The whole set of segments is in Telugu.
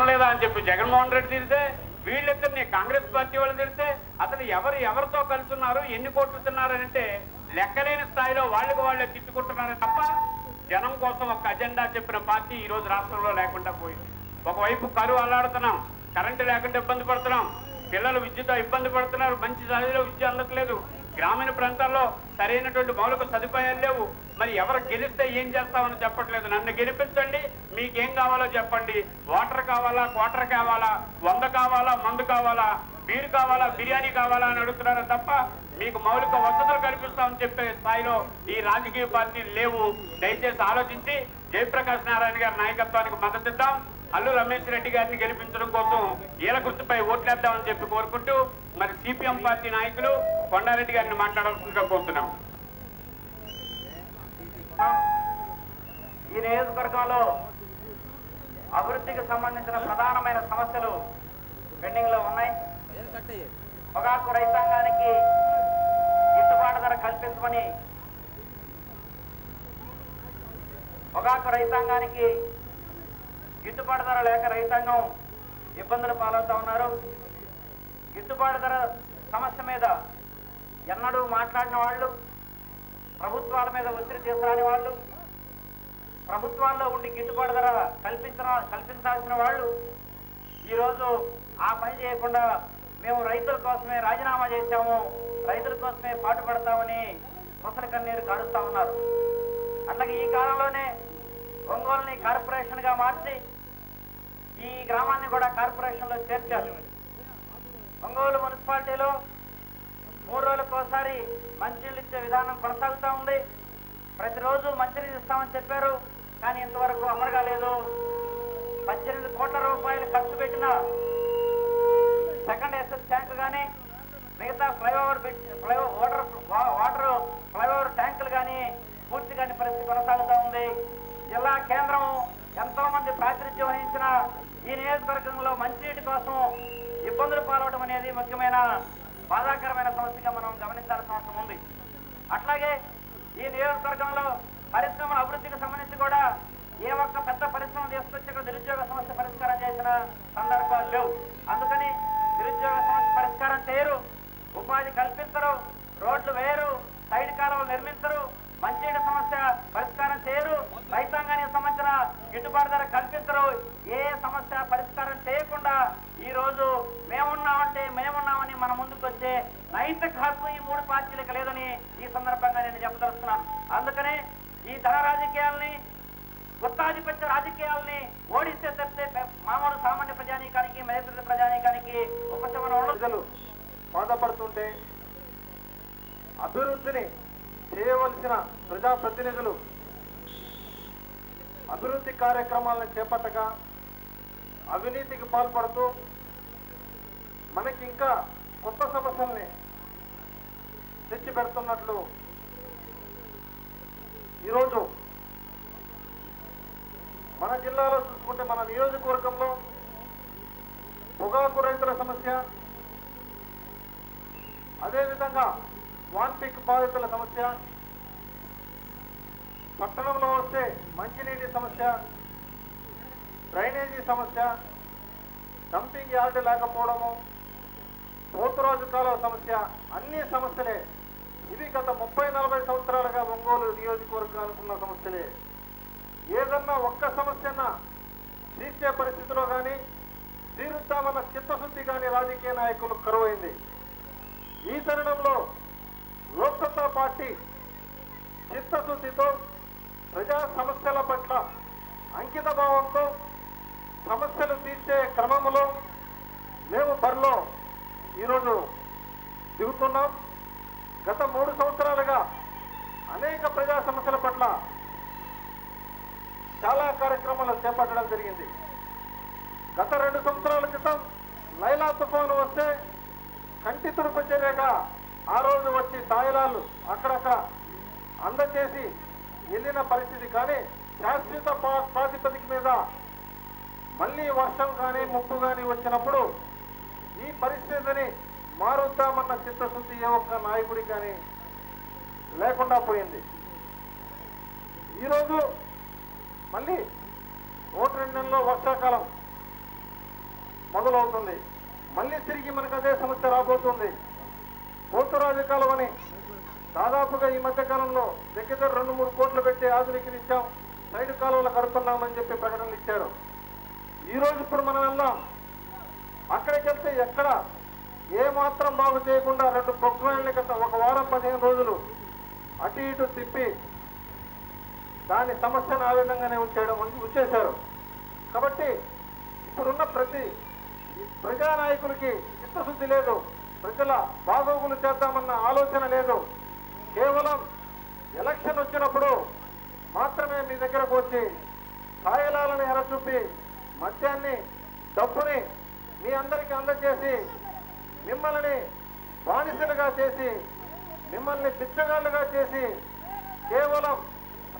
లేదా అని చెప్పి జగన్మోహన్ రెడ్డి తిరిగితే, వీళ్ళిద్దరిని కాంగ్రెస్ పార్టీ వాళ్ళు తిరిగితే అసలు ఎవరితో కలుస్తున్నారు, ఎన్ని కోట్లు తిన్నారంటే లెక్కలేని స్థాయిలో వాళ్ళకి వాళ్ళే తిట్టుకుంటున్నారు తప్ప జనం కోసం ఒక అజెండా చెప్పిన పార్టీ ఈ రోజు రాష్ట్రంలో లేకుండా పోయింది. ఒకవైపు కరువు అల్లాడుతున్నాం, కరెంటు లేకుండా ఇబ్బంది పడుతున్నాం, పిల్లలు విద్యతో ఇబ్బంది పడుతున్నారు, మంచి స్థాయిలో విద్య అందట్లేదు, గ్రామీణ ప్రాంతాల్లో సరైనటువంటి మౌలిక సదుపాయాలు లేవు. మరి ఎవరు గెలిస్తే ఏం చేస్తామని చెప్పట్లేదు. నన్ను గెలిపించండి, మీకేం కావాలో చెప్పండి, వాటర్ కావాలా, క్వార్టర్ కావాలా, 100 కావాలా, మందు కావాలా, బీర్ కావాలా, బిర్యానీ కావాలా అని అడుగుతున్నారు తప్ప మీకు మౌలిక వసతులు కల్పిస్తామని చెప్పే స్థాయిలో ఈ రాజకీయ పార్టీలు లేవు. దయచేసి ఆలోచించి జయప్రకాష్ నారాయణ గారి నాయకత్వానికి మద్దతిద్దాం. అల్లు రమేష్ రెడ్డి గారిని గెలిపించడం కోసం ఈల గుర్తుపై ఓట్లేద్దామని చెప్పి కోరుకుంటూ మరి సిపిఎం పార్టీ నాయకులు కొండారెడ్డి గారిని మాట్లాడాల్సిందిగా కోరుతున్నాం. ఈ నియోజకవర్గంలో అభివృద్ధికి సంబంధించిన ప్రధానమైన సమస్యలు పెండింగ్ లో ఉన్నాయి. పొగాకు రైతాంగానికి గిట్టుబాటు ధర కల్పించమని, పొగాకు రైతాంగానికి గిట్టుబాటు ధర లేక రైతాంగం ఇబ్బందులు పాలవుతా ఉన్నారు. గిట్టుబాటు ధర సమస్య మీద ఎన్నడూ మాట్లాడిన వాళ్ళు, ప్రభుత్వాల మీద ఒత్తిడి తీసుకురాని వాళ్ళు, ప్రభుత్వాల్లో ఉండి గిట్టుబాటు ధర కల్పించాల్సిన వాళ్ళు ఈరోజు ఆ పని చేయకుండా మేము రైతుల కోసమే రాజీనామా చేశాము, రైతుల కోసమే పాటుపడతామని ముసలి కన్నీరు కారుస్తా ఉన్నారు. అట్లాగే ఈ కాలంలోనే ఒంగోలుని కార్పొరేషన్ గా మార్చి ఈ గ్రామాన్ని కూడా కార్పొరేషన్ లో చేర్చారు. ఒంగోలు మున్సిపాలిటీలో 3 రోజులకోసారి మంచినీళ్ళు ఇచ్చే విధానం కొనసాగుతూ ఉంది. ప్రతిరోజు మంచినీళ్ళు ఇస్తామని చెప్పారు, కానీ ఇంతవరకు అమలు కాలేదు. 18 కోట్ల రూపాయలు ఖర్చు పెట్టిన సెకండ్ ఎస్ఎస్ ట్యాంక్ కానీ, మిగతా వాటర్ ఫ్లైఓవర్ ట్యాంకులు కానీ పూర్తి కాని పరిస్థితి కొనసాగుతూ ఉంది. జిల్లా కేంద్రం ఎంతో మంది ప్రాతినిధ్యం వహించిన ఈ నియోజకవర్గంలో మంచినీటి కోసం ఇబ్బందులు పాలవడం అనేది ముఖ్యమైన బాధాకరమైన సమస్యగా మనం గమనించాల్సిన అవసరం ఉంది. అట్లాగే ఈ నియోజకవర్గంలో పరిశ్రమల అభివృద్ధికి సంబంధించి కూడా ఏ ఒక్క పెద్ద పరిశ్రమ తీసుకొచ్చి ఇక్కడ నిరుద్యోగ సమస్య పరిష్కారం చేసిన సందర్భాలు లేవు. అందుకని నిరుద్యోగ సమస్య పరిష్కారం చేయరు, ఉపాధి కల్పించరు, రోడ్లు వేయరు, సైడ్ కాలువలు నిర్మించరు, మంచినీటి సమస్య పరిష్కారం చేయరు, రైతాంగానికి సంబంధించిన గిట్టుబాటు ధర కల్పించరు. ఏ సమస్య పరిష్కారం చేయకుండా ఈ రోజు మేమున్నామని మన ముందుకు వచ్చే నైతిక హక్కు ఈ 3 పార్టీలకు లేదని ఈ సందర్భంగా నేను చెప్పదలుస్తున్నాను. అందుకనే ఈ ధన రాజకీయాల్ని, గుత్తాధిపత్య రాజకీయాల్ని ఓడిస్తే తప్పితే మామూలు సామాన్య ప్రజానీకానికి, మేధృత ప్రజానీకానికి ఉపశమనం ఉండదు. బాధపడుతుంటే అభివృద్ధిని చేయవలసిన ప్రజాప్రతినిధులు అభివృద్ధి కార్యక్రమాలను చేపట్టక అవినీతికి పాల్పడుతూ మనకి ఇంకా కొత్త సమస్యల్ని తెచ్చి పెడుతున్నట్లు ఈరోజు మన జిల్లాలో చూసుకుంటే, మన నియోజకవర్గంలో పొగాకు రైతుల సమస్య, అదేవిధంగా వాన్పిక్ బాధితుల సమస్య, పట్టణంలో వస్తే మంచినీటి సమస్య, డ్రైనేజీ సమస్య, డంపింగ్ యార్డు లేకపోవడము, పోతురాజు కాలువ సమస్య, అన్ని సమస్యలే. ఇవి గత 30-40 సంవత్సరాలుగా ఒంగోలు నియోజకవర్గానికి ఉన్న సమస్యలే. ఏదన్నా ఒక్క సమస్యన తీర్చే పరిస్థితిలో కానీ, తీరుస్తామన్న చిత్తశుద్ధి కానీ రాజకీయ నాయకులు కరువైంది. ఈ తరుణంలో లోక్సత్తా పార్టీ చిత్తశుద్ధితో ప్రజా సమస్యల పట్ల అంకిత భావంతో సమస్యలు తీర్చే క్రమంలో మేము బరిలో ఈరోజు దిగుతున్నాం. గత 3 సంవత్సరాలుగా అనేక ప్రజా సమస్యల పట్ల చాలా కార్యక్రమాలు చేపట్టడం జరిగింది. గత 2 సంవత్సరాల క్రితం లైలా తుఫాను వస్తే కంటి తుడుపు చర్యగా ఆ రోజు వచ్చి తాయిలాలు అక్కడక్కడ అందచేసి వెళ్ళిన పరిస్థితి. కానీ శాశ్వత ప్రాతిపదిక మీద మళ్ళీ వర్షం కానీ ముప్పు కానీ వచ్చినప్పుడు ఈ పరిస్థితిని మారుద్దామన్న చిత్తశుద్ధి ఏ ఒక్క నాయకుడి కానీ లేకుండా పోయింది. ఈరోజు మళ్ళీ 1-2 నెలల్లో వర్షాకాలం మొదలవుతుంది. మళ్ళీ తిరిగి మనకు అదే సమస్య రాబోతుంది. పోతురాజు కాలువని దాదాపుగా ఈ మధ్య కాలంలో దగ్గర 2-3 కోట్లు పెట్టి ఆధునీకరించాం, సైడ్ కాలువలు కడుతున్నామని చెప్పి ప్రకటనలు ఇచ్చారు. ఈ రోజు ఇప్పుడు మనం వెళ్దాం, అక్కడికి వెళ్తే ఎక్కడ ఏమాత్రం బాగు చేయకుండా 2 ప్రొక్లైన్ల గత 1 వారం 15 రోజులు అటు ఇటు తిప్పి దాని సమస్యను ఆ విధంగానే ఉంచేశారు. కాబట్టి ఇప్పుడున్న ప్రతి ప్రజానాయకులకి చిత్తశుద్ధి లేదు, ప్రజల బాగోగులు చేద్దామన్న ఆలోచన లేదు. కేవలం ఎలక్షన్ వచ్చినప్పుడు మాత్రమే మీ దగ్గరకు వచ్చి కాయలాలను ఎరచూపి మద్యాన్ని డబ్బుని మీ అందరికీ అందజేసి మిమ్మల్ని బానిసలుగా చేసి మిమ్మల్ని బిచ్చగాళ్ళుగా చేసి కేవలం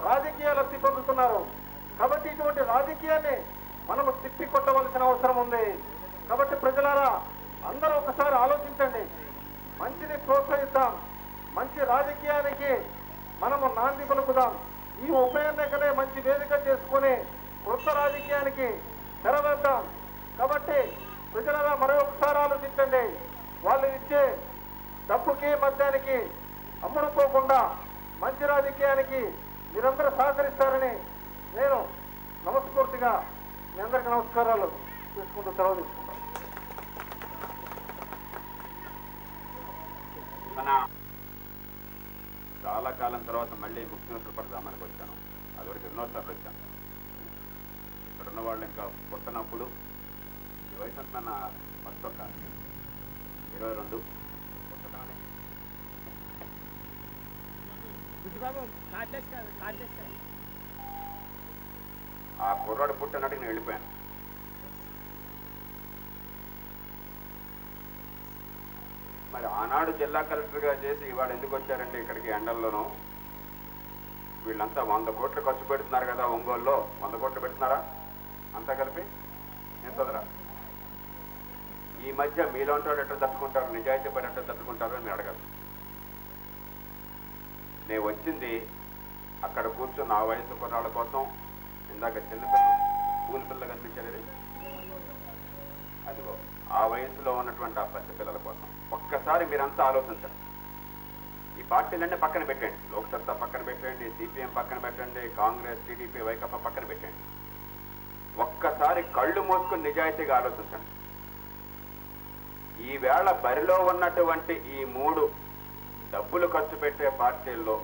రాజకీయ లబ్ధి పొందుతున్నారు. కాబట్టి ఇటువంటి రాజకీయాన్ని మనము తిప్పి కొట్టవలసిన అవసరం ఉంది. కాబట్టి ప్రజలారా అందరూ ఒకసారి ఆలోచించండి, మంచిని ప్రోత్సహిద్దాం, మంచి రాజకీయానికి మనము నాంది పలుకుదాం. ఈ ఉప ఎన్నికలే మంచి వేదిక చేసుకుని కొత్త రాజకీయానికి తెరవేద్దాం. కాబట్టి ప్రజలారా మరొకసారి ఆలోచించండి, వాళ్ళు ఇచ్చే డబ్బుకి మద్యానికి అమ్ముడుపోకుండా మంచి రాజకీయానికి మీరందరూ సహకరిస్తారని నేను మనస్ఫూర్తిగా మీ అందరికీ నమస్కారాలు తీసుకుంటూ సెలవు తీసుకుంటాను. చాలా కాలం తర్వాత మళ్ళీ ముఖ్యమంత్రి పడదామని వచ్చాను. అదివరకు ఎన్నోసార్లు వచ్చాను. ఇక్కడ ఉన్న వాళ్ళు ఇంకా పుట్టినప్పుడు ఈ వయసు అంతా నా ఫస్ట్ ఒక 22 ఆ కుర్రాడు పుట్టినట్టుగా నేను వెళ్ళిపోయాను. మరి ఆనాడు జిల్లా కలెక్టర్గా చేసి ఇవాళ ఎందుకు వచ్చారంటే ఇక్కడికి ఎండల్లోనూ వీళ్ళంతా 100 కోట్లు ఖర్చు పెడుతున్నారు కదా. ఒంగోలులో 100 కోట్లు పెడుతున్నారా అంతా కలిపి? ఎంతదరా? ఈ మధ్య మీలో ఉంటాడు ఎట్లా తట్టుకుంటారు, నిజాయితీ పని ఎట్లా తట్టుకుంటారు అని మీరు అడగదు. నేను వచ్చింది అక్కడ కూర్చున్న ఆ వయసు కొన్నాళ్ళ కోసం. ఇందాక చిన్నపిల్ల స్కూల్ పిల్ల కనిపించారు, అదిగో ఆ వయసులో ఉన్నటువంటి ఆ పసి పిల్లల కోసం. ఒక్కసారి మీరంతా ఆలోచించండి. ఈ పార్టీలన్నీ పక్కన పెట్టండి, లోక్సత్తా పక్కన పెట్టండి, సిపిఎం పక్కన పెట్టండి, కాంగ్రెస్, టీడీపీ, వైకాపా పక్కన పెట్టండి. ఒక్కసారి కళ్ళు మూసుకుని నిజాయితీగా ఆలోచించండి. ఈవేళ బరిలో ఉన్నటువంటి ఈ 3 డబ్బులు ఖర్చు పెట్టే పార్టీల్లో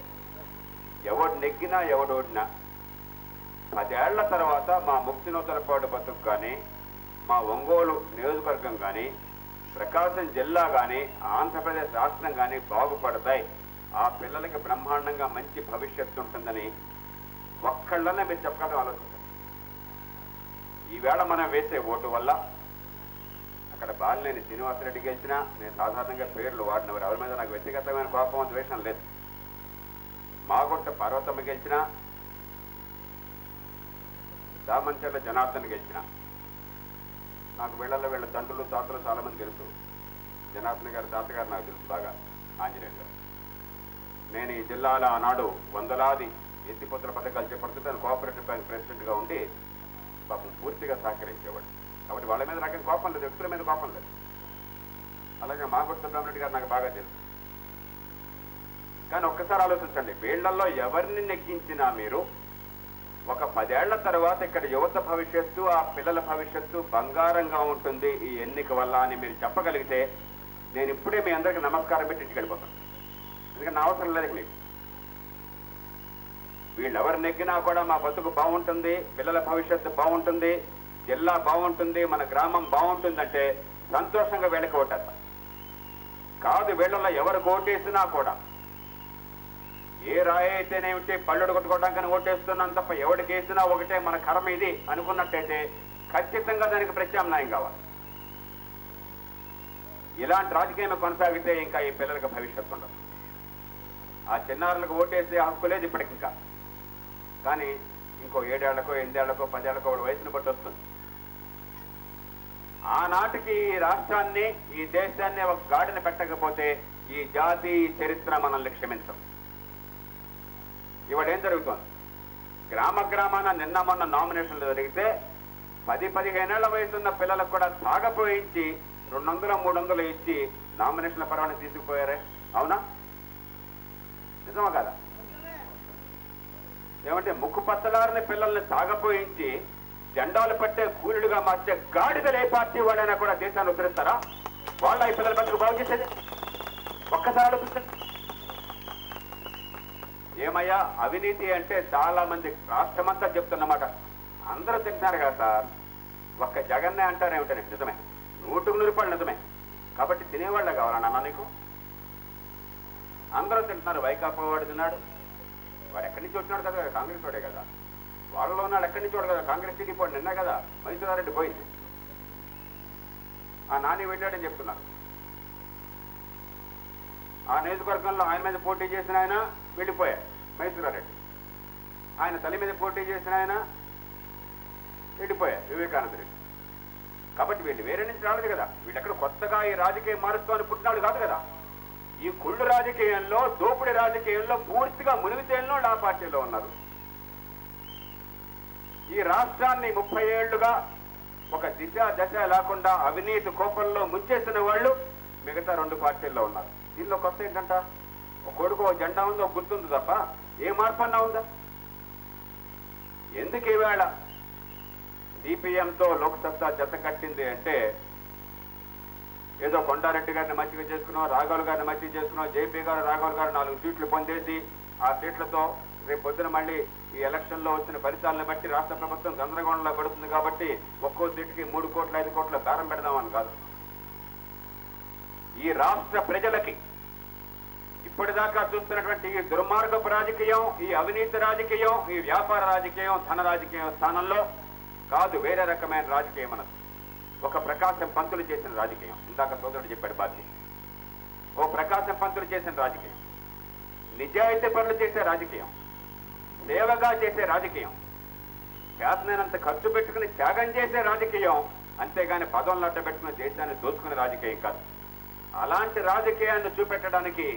ఎవడు నెగ్గినా ఎవడోడినా 10 ఏళ్ల తర్వాత మా ముక్తినూతలపాడు బతుకు కానీ, మా ఒంగోలు నియోజకవర్గం కానీ, ప్రకాశం జిల్లా కానీ, ఆంధ్రప్రదేశ్ రాష్ట్రం కానీ బాగుపడతాయి. ఆ పిల్లలకి బ్రహ్మాండంగా మంచి భవిష్యత్తు ఉంటుందని ఒక్కళ్ళనే మీరు చెప్పగలం. ఆలోచించండి. ఈవేళ మనం వేసే ఓటు వల్ల అక్కడ బాలినేని శ్రీనివాసరెడ్డి గెలిచినా, నేను సాధారణంగా పేర్లు వాడినవారు, ఎవరి మీద నాకు వ్యక్తిగతమైన కోపం ద్వేషం లేదు. మాగుంట పార్వతమ్మ గెలిచినా, దామంచెర్ల జనార్దన్ గెలిచినా, నాకు వీళ్ళల్లో వీళ్ళ తండ్రులు తాతలు చాలా మంది తెలుసు. జనార్దన్ గారి తాతగారు నాకు తెలుసు బాగా, ఆంజనేయులు గారు. నేను ఈ జిల్లాలో ఆనాడు వందలాది ఎత్తిపోతల పథకాలు చేపడుతుంటే కోఆపరేటివ్ బ్యాంక్ ప్రెసిడెంట్గా ఉండి పాపం పూర్తిగా సహకరించేవాడు. కాబట్టి వాళ్ళ మీద నాకేం కోపం లేదు, వ్యక్తుల మీద కోపం లేదు. అలాగే మాగుంట సుబ్రహ్మణ్యుడు గారు నాకు బాగా తెలుసు. కానీ ఒక్కసారి ఆలోచించండి, వీళ్లలో ఎవరిని నెగ్గించినా మీరు ఒక 10 ఏళ్ల తర్వాత ఇక్కడ యువత భవిష్యత్తు, ఆ పిల్లల భవిష్యత్తు బంగారంగా ఉంటుంది ఈ ఎన్నిక వల్ల అని మీరు చెప్పగలిగితే నేను ఇప్పుడే మీ అందరికీ నమస్కారం పెట్టి ఇంటికి వెళ్ళిపోతాను. ఎందుకంటే నా అవసరం లేదు మీకు. వీళ్ళు ఎవరు నెగ్గినా కూడా మా బతుకు బాగుంటుంది, పిల్లల భవిష్యత్తు బాగుంటుంది, జిల్లా బాగుంటుంది, మన గ్రామం బాగుంటుందంటే సంతోషంగా వీళ్ళకి ఓటేస్తాం. కాదు, వీళ్ళలో ఎవరు ఓటేసినా కూడా ఏ రాయి అయితేనేమిటి పళ్ళుడు కొట్టుకోవడానికి ఓటేస్తున్నాం తప్ప ఎవరికి వేసినా ఒకటే, మన కర్మ ఇది అనుకున్నట్టయితే ఖచ్చితంగా దానికి ప్రత్యామ్నాయం కావాలి. ఇలాంటి రాజకీయం కొనసాగితే ఇంకా ఈ పిల్లలకు భవిష్యత్తు ఉండదు. ఆ చిన్నారులకు ఓటేసే హక్కు లేదు ఇప్పటికింకా. కానీ ఇంకో 7 ఏళ్లకో 8 ఏళ్లకో 10 ఏళ్లకో వాడు వయసును బట్టి వస్తుంది. ఆనాటికి ఈ రాష్ట్రాన్ని, ఈ దేశాన్ని ఒక గాడిన పెట్టకపోతే ఈ జాతి చరిత్ర మనల్ని క్షమించం. ఇవాళ ఏం జరుగుతోంది? గ్రామ గ్రామాన నిన్న మొన్న నామినేషన్లు జరిగితే 10-15 ఏళ్ల వయసున్న పిల్లలకు కూడా తాగపోయించి 200-300 ఇచ్చి నామినేషన్ల పరవాన తీసుకుపోయారే, అవునా? నిజమా కదా? ఏమంటే ముక్కు పచ్చలారిన పిల్లల్ని తాగపోయించి జెండాలు పట్టే కూలీలుగా మార్చే గాడిదలు ఏ పార్టీ వాళ్ళైనా కూడా దేశాన్ని ఉద్ధరిస్తారా? వాళ్ళ ఈ పిల్లల బతుకు బాగు చేసేది ఒక్కసారి ఆలోచించండి. ఏమయ్యా, అవినీతి అంటే చాలా మంది రాష్ట్రమంతా చెప్తున్నమాట. అందరూ తింటున్నారు కదా సార్, ఒక్క జగన్నే అంటారేమిటనే. నిజమే, 100% నిజమే. కాబట్టి తినేవాళ్ళే కావాలన్నా నీకు? అందరూ తింటున్నారు. వైకాపా వాడు తిన్నాడు, వాడు ఎక్కడి నుంచి వచ్చినాడు కదా, కాంగ్రెస్ వాడే కదా. వాళ్ళలో ఉన్నాడు ఎక్కడి నుంచి వాడు కదా, కాంగ్రెస్ టీడీపీ వాడు నిన్న కదా మైసూరారెడ్డి పోయింది, ఆ నాని వెళ్ళాడని చెప్తున్నారు. ఆ నియోజకవర్గంలో ఆయన మీద పోటీ చేసిన ఆయన వెళ్ళిపోయాడు మైసూరారెడ్డి, ఆయన తల్లి మీద పోటీ చేసిన ఆయన వెళ్ళిపోయారు వివేకానంద రెడ్డి. కాబట్టి వీళ్ళు వేరే నుంచి రాలేదు కదా, వీళ్ళు ఎక్కడ కొత్తగా ఈ రాజకీయం మారుస్తామని పుట్టినాడు కాదు కదా. ఈ కుళ్ళు రాజకీయంలో, దోపిడీ రాజకీయంలో పూర్తిగా మునిగితేల్లో ఆ పార్టీలో ఉన్నారు. ఈ రాష్ట్రాన్ని 30 ఏళ్లుగా ఒక దశ లేకుండా అవినీతి కోపంలో ముంచేసిన వాళ్ళు మిగతా 2 పార్టీల్లో ఉన్నారు. దీనిలో కొత్త ఏంటంట, ఒక కొడుకు ఓ జెండా ఉందో గుర్తుంది తప్ప ఏ మార్పు అన్నా ఉందా? ఎందుకు ఈవేళ సిపిఎంతో లోక్సత్తా జత కట్టింది అంటే, ఏదో కొండారెడ్డి గారిని మంచిగా చేసుకున్నాం, రాఘవులు గారిని మంచిగా చేసుకున్నాం, జేపీ గారు రాఘవులు గారు 4 సీట్లు పొందేసి ఆ సీట్లతో రేపు పొద్దున మళ్ళీ ఈ ఎలక్షన్లో వచ్చిన ఫలితాలను బట్టి రాష్ట్ర ప్రభుత్వం గందరగోళంలో పడుతుంది కాబట్టి ఒక్కో సీటుకి 3 కోట్ల 5 కోట్ల బేరం పెడదామని కాదు. ఈ రాష్ట్ర ప్రజలకి ఇప్పటిదాకా చూస్తున్నటువంటి ఈ దుర్మార్గపు రాజకీయం, ఈ అవినీతి రాజకీయం, ఈ వ్యాపార రాజకీయం, ధన రాజకీయం స్థానంలో కాదు, వేరే రకమైన రాజకీయం అన్నది. ఒక ప్రకాశం పంతులు చేసిన రాజకీయం, ఇందాక సోదరుడు చెప్పాడు పార్టీ, ఓ ప్రకాశం పంతులు చేసిన రాజకీయం, నిజాయితీ పనులు చేసే రాజకీయం, సేవగా చేసే రాజకీయం, చేతనైనంత ఖర్చు పెట్టుకుని త్యాగం చేసే రాజకీయం, అంతేగాని పదవులను అడ్డబెట్టుకుని దేశాన్ని దోచుకునే రాజకీయం కాదు. అలాంటి రాజకీయాన్ని చూపెట్టడానికి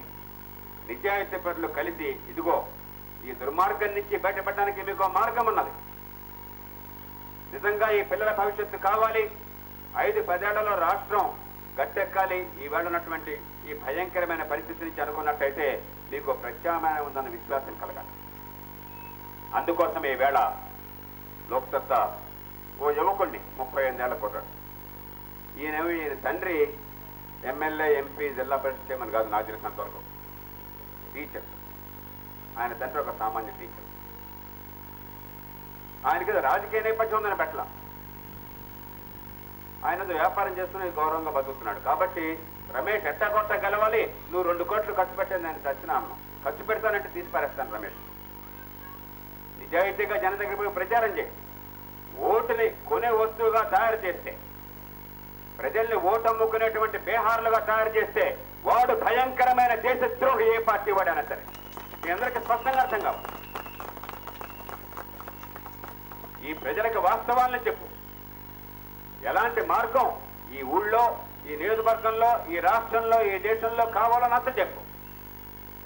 నిజాయితీ పనులు కలిసి, ఇదిగో ఈ దుర్మార్గం నుంచి బయటపడడానికి మీకు మార్గం ఉన్నది. నిజంగా ఈ పిల్లల భవిష్యత్తు కావాలి, 5-10 ఏళ్లలో రాష్ట్రం గట్టెక్కాలి, ఈ వేళ ఉన్నటువంటి ఈ భయంకరమైన పరిస్థితి నుంచి అనుకున్నట్టయితే మీకు ప్రత్యామ్నాయం ఉందన్న విశ్వాసం కలగాలి. అందుకోసం ఈ వేళ లోక్సత్తా ఓ యువకుడిని 38 ఏళ్ల కుర్రాడు, ఈయన తండ్రి ఎమ్మెల్యే, ఎంపీ, జిల్లా పరిషత్ చైర్మన్ కాదు నాకు తెలిసినంతవరకు, టీచర్. ఆయన తండ్రి ఒక సామాన్య టీచర్. ఆయనకి రాజకీయ నేపథ్యం ఉందని పెట్టలా, ఆయన వ్యాపారం చేసుకుని గౌరవంగా బతుకుతున్నాడు. కాబట్టి రమేష్ ఎట్టగొట్ట గెలవాలి, నువ్వు 2 కోట్లు ఖర్చు పెట్టేది నేను చచ్చినాను, ఖర్చు పెడతానంటే తీసి పారేస్తాను రమేష్. నిజాయితీగా జన దగ్గర పోయి ప్రచారం చేయి. ఓటుని కొనే వస్తువుగా తయారు చేస్తే, ప్రజల్ని ఓటు అమ్ముకునేటువంటి బేహార్లుగా తయారు చేస్తే వాడు భయంకరమైన దేశద్రోహి, ఏ పార్టీ వాడైనా సరే. మీ అందరికీ స్పష్టంగా అర్థం కావాలి. ఈ ప్రజలకు వాస్తవాలను చెప్పు. ఎలాంటి మార్గం ఈ ఊళ్ళో, ఈ నియోజకవర్గంలో, ఈ రాష్ట్రంలో, ఈ దేశంలో కావాలని అంత చెప్పు.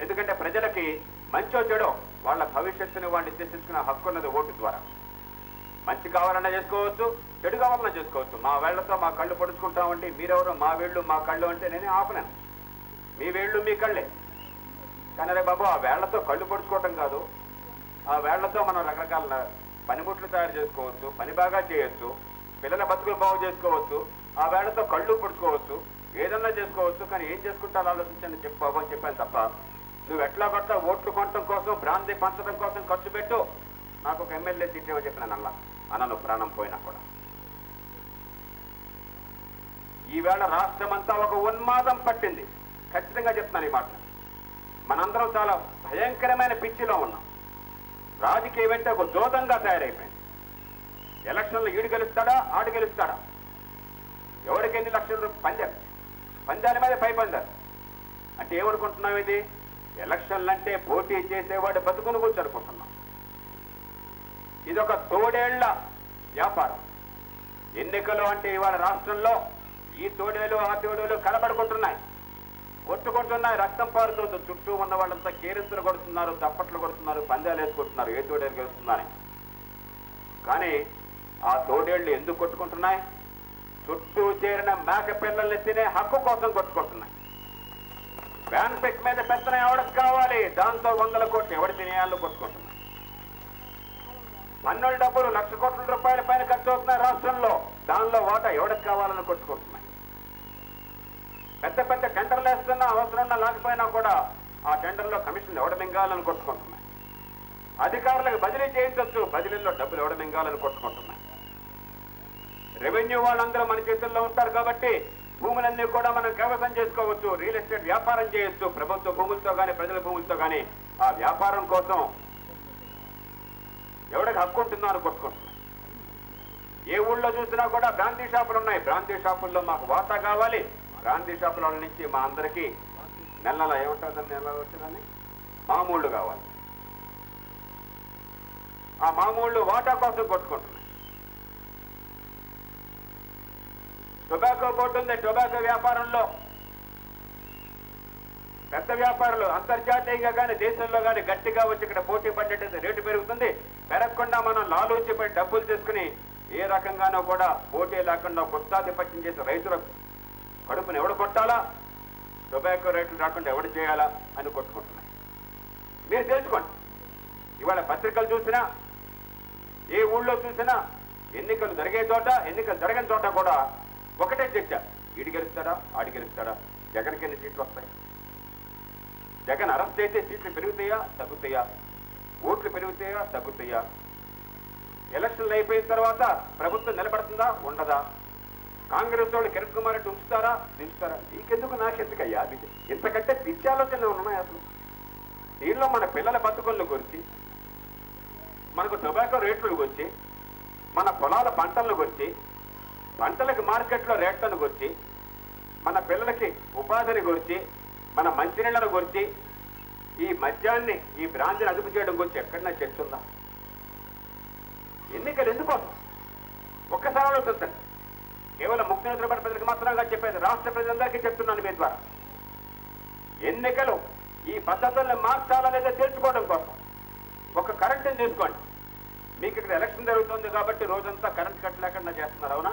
ఎందుకంటే ప్రజలకి మంచో చెడో వాళ్ళ భవిష్యత్తుని వాళ్ళు నిర్దేశించుకునే హక్కు ఉన్నది ఓటు ద్వారా. మంచి కావాలన్నా చేసుకోవచ్చు, చెడు కావాలన్నా చేసుకోవచ్చు. మా వేళ్లతో మా కళ్ళు పొడుచుకుంటామంటే మీరెవరు, మా వేళ్ళు మా కళ్ళు అంటే నేనే ఆపలేను. మీ వేళ్ళు మీ కళ్ళే. కానీ రే బాబు, ఆ వేళ్లతో కళ్ళు పొడుచుకోవటం కాదు, ఆ వేళ్లతో మనం రకరకాల పనిముట్లు తయారు చేసుకోవచ్చు, పని బాగా చేయొచ్చు, పిల్లల బతుకులు బాగు చేసుకోవచ్చు, ఆ వేళ్లతో కళ్ళు పొడుచుకోవచ్చు, ఏదన్నా చేసుకోవచ్చు. కానీ ఏం చేసుకుంటారో ఆలోచించండి చెప్పు బాబు అని చెప్పాను తప్ప, నువ్వు ఎట్లా కొట్టా ఓట్లు కొనటం కోసం, భ్రాంతి పంచడం కోసం ఖర్చు పెట్టు, నాకు ఒక ఎమ్మెల్యే సీట్ ఏమో చెప్పినాను అలా అనను, ప్రాణం పోయినా కూడా. ఈవేళ రాష్ట్రం అంతా ఒక ఉన్మాదం పట్టింది. ఖచ్చితంగా చెప్తున్నాను ఈ మాట. మనందరం చాలా భయంకరమైన పిచ్చిలో ఉన్నాం. రాజకీయం అంటే ఒక జోదంగా తయారైపోయింది. ఎలక్షన్లో ఈడు గెలుస్తాడా, ఆడు గెలుస్తాడా, ఎవరికి ఎన్ని లక్షలు పందాలు, పందాల మీద పై పందాలు. అంటే ఏమనుకుంటున్నాం, ఇది ఎలక్షన్లు అంటే పోటీ చేసేవాడు బతుకును కూర్చో అనుకుంటున్నాం. ఇదొక తోడేళ్ల వ్యాపారం. ఎన్నికలు అంటే ఇవాళ రాష్ట్రంలో ఈ తోడేలు ఆ తోడేలు కలబడుకుంటున్నాయి, కొట్టుకుంటున్నాయి, రక్తం పారుతుంది. చుట్టూ ఉన్న వాళ్ళంతా కేరింతలు కొడుతున్నారు, చప్పట్లు కొడుతున్నారు, పందాలు వేసుకుంటున్నారు ఏ తోడేలు గెలుస్తుందని. కానీ ఆ తోడేళ్లు ఎందుకు కొట్టుకుంటున్నాయి? చుట్టూ చేరిన మేక పిల్లల్ని తినే హక్కు కోసం కొట్టుకుంటున్నాయి. బ్యాన్పెక్ మీద పెత్తనం ఎవరికి కావాలి, దాంతో 100 కోట్లు ఎవరి తినేయాలో కొట్టుకుంటున్నాయి. పన్నుల డబ్బులు 1,00,000 కోట్ల రూపాయల పైన ఖర్చు అవుతున్నాయి రాష్ట్రంలో, దానిలో వాటా ఎవరికి కావాలని కొట్టుకుంటున్నాయి. పెద్ద పెద్ద టెండర్లు వేస్తున్నా అవసరం లేకపోయినా కూడా ఆ టెండర్లో కమిషన్ ఎవడ మింగాలని కొట్టుకుంటున్నాయి. అధికారులకు బదిలీ చేయించవచ్చు, బదిలీల్లో డబ్బులు ఎవడ మింగాలని కొట్టుకుంటున్నాయి. రెవెన్యూ వాళ్ళందరూ మన చేతుల్లో ఉంటారు కాబట్టి భూములన్నీ కూడా మనం కైవసం చేసుకోవచ్చు, రియల్ ఎస్టేట్ వ్యాపారం చేయొచ్చు. ప్రభుత్వ భూములతో కానీ ప్రజల భూములతో కానీ ఆ వ్యాపారం కోసం ఎవరికి హక్కు ఉంటుందో అని కొట్టుకుంటున్నాయి. ఏ ఊళ్ళో చూసినా కూడా బ్రాందీ షాపులు ఉన్నాయి, బ్రాందీ షాపుల్లో మాకు వాటా కావాలి. బ్రాందీ షాపుల నుంచి మా అందరికీ నెల ఏమంటుందని నెల వచ్చిందని మామూళ్ళు కావాలి. ఆ మామూళ్ళు వాటా కోసం కొట్టుకుంటున్నాయి. టొబాకో బోర్డు ఉంది, టొబాకో వ్యాపారంలో పెద్ద వ్యాపారులు అంతర్జాతీయంగా కానీ దేశంలో కానీ గట్టిగా వచ్చి ఇక్కడ పోటీ పడేటట్టు రేటు పెరుగుతుంది. పెరగకుండా మనం లాలూచిపై డబ్బులు తీసుకుని ఏ రకంగానో కూడా పోటీ లేకుండా గుత్తాధిపత్యం చేసి రైతుల కడుపును ఎవడు కొట్టాలా, టొబాకో రేట్లు రాకుండా ఎవడు చేయాలా అని కొట్టుకుంటున్నాయి. మీరు తెలుసుకోండి, ఇవాళ పత్రికలు చూసినా ఏ ఊళ్ళో చూసినా ఎన్నికలు జరిగే చోట ఎన్నికలు జరగని చోట కూడా ఒకటే చర్చ, ఈడు గెలుస్తాడా ఆడి గెలుస్తాడా, జగన్కి ఎన్ని సీట్లు వస్తాయి, జగన్ అరెస్ట్ అయితే సీట్లు పెరుగుతాయా తగ్గుతాయా, ఓట్లు పెరుగుతాయా తగ్గుతాయా, ఎలక్షన్లు అయిపోయిన తర్వాత ప్రభుత్వం నిలబడుతుందా ఉండదా, కాంగ్రెస్ వాళ్ళు కిరణ్ కుమార్ రెడ్డి ఉంచుతారా దించుతారా, నీకెందుకు నాకెందుకయ్యా, ఇంతకంటే పిచ్చి ఆలోచనలు ఉన్నాయి అసలు. దీనిలో మన పిల్లల బతుకుల గురించి, మనకు టొబాకో రేట్లు గురించి, మన పొలాల పంటలను గురించి, పంటలకు మార్కెట్లో రేట్లను గురించి, మన పిల్లలకి ఉపాధిని గురించి, మన మంచినీళ్లను గురించి, ఈ మద్యాన్ని ఈ బ్రాంతిని అదుపు చేయడం గురించి ఎక్కడన్నా చర్చ ఉందా? ఎన్నికలు ఎందుకోసం ఒక్కసారి ఆలోచించండి. కేవలం ముఖ్య నిద్రపడి ప్రజలకు మాత్రంగా చెప్పేది, రాష్ట్ర ప్రజలందరికీ చెప్తున్నాను మీ ద్వారా. ఎన్నికలు ఈ పద్ధతులను మార్చాలా లేదా తెలుసుకోవడం కోసం ఒక కరెంటుని తీసుకోండి. మీకు ఇక్కడ ఎలక్షన్ జరుగుతుంది కాబట్టి రోజంతా కరెంట్ కట్ లేకుండా చేస్తున్నారు, అవునా?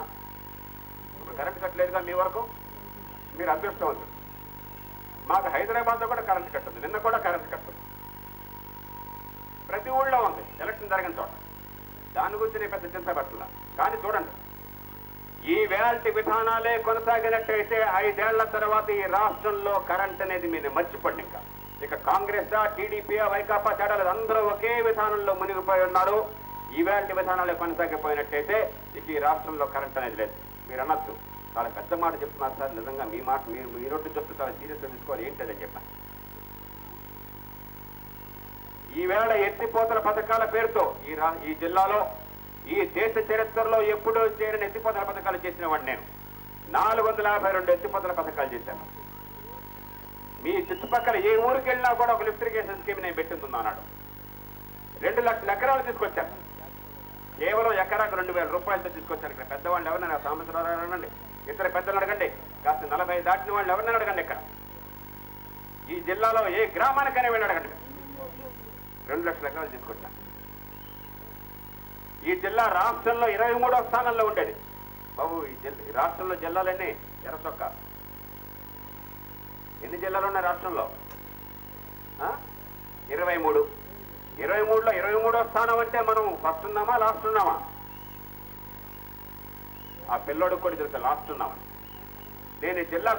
ఇప్పుడు కరెంట్ కట్ లేదుగా మీ వరకు, మీరు అదృష్టవంతులు. మాకు హైదరాబాద్లో కూడా కరెంట్ కట్ ఉంది, నిన్న కూడా కరెంట్ కట్ ఉంది, ప్రతి ఊళ్ళో ఉంది ఎలక్షన్ జరిగిన చోట. దాని గురించి నేను పెద్ద చింత పడుతున్నా. కానీ చూడండి, ఈ వేల్టి విధానాలే కొనసాగినట్టయితే 5 ఏళ్ల తర్వాత ఈ రాష్ట్రంలో కరెంట్ అనేది మీరు మర్చిపోండి. ఇక కాంగ్రెస్ టీడీపీ వైకాపా తేడాలు అందరూ ఒకే విధానంలో మునిగిపోయి ఉన్నారు. ఈ వేల్టి విధానాలే కొనసాగిపోయినట్టయితే ఇక ఈ రాష్ట్రంలో కరెంట్ అనేది లేదు. మీరు అనొచ్చు, చాలా పెద్ద మాట చెప్తున్నారు సార్, నిజంగా మీ మాట మీరు రోడ్డు చెప్తూ చాలా సీరియస్గా తీసుకోవాలి, ఏంటని చెప్పాను. ఈవేళ ఎత్తిపోతల పథకాల పేరుతో ఈ జిల్లాలో ఈ దేశ చరిత్రలో ఎప్పుడూ చేరిన ఎత్తిపోతల పథకాలు చేసిన వాడిని నేను. 452 ఎత్తిపోతల పథకాలు చేశాను. మీ చుట్టుపక్కల ఏ ఊరికి వెళ్ళినా కూడా ఒక లిఫ్ట్ ఇరిగేషన్ స్కీమ్ నేను పెట్టింది అన్నాడు. 2 లక్షల ఎకరాలు తీసుకొచ్చాను. కేవలం ఎకరాకు 2,000 రూపాయలతో తీసుకొచ్చాను. ఇక్కడ పెద్దవాళ్ళు ఎవరైనా సాంబశివరావు అడగండి, ఇతర పెద్దలు అడగండి, కాస్త 40 దాటిన వాళ్ళు ఎవరైనా అడగండి. ఇక్కడ ఈ జిల్లాలో ఏ గ్రామానికైనా వెళ్ళి అడగండి. 2 లక్షల ఎకరాలు తీసుకొచ్చాను. ఈ జిల్లా రాష్ట్రంలో 23వ స్థానంలో ఉండేది. బాబు ఈ రాష్ట్రంలో జిల్లాలన్నీ ఎర్రచొక్క. ఎన్ని జిల్లాలు ఉన్నాయి రాష్ట్రంలో? 23. 23లో 23వ స్థానం అంటే మనం ఫస్ట్ ఉన్నామా లాస్ట్ ఉన్నామా? ఆ పిల్లోడికి కూడా తెలుసు లాస్ట్ ఉన్నామా. నేను ఈ జిల్లా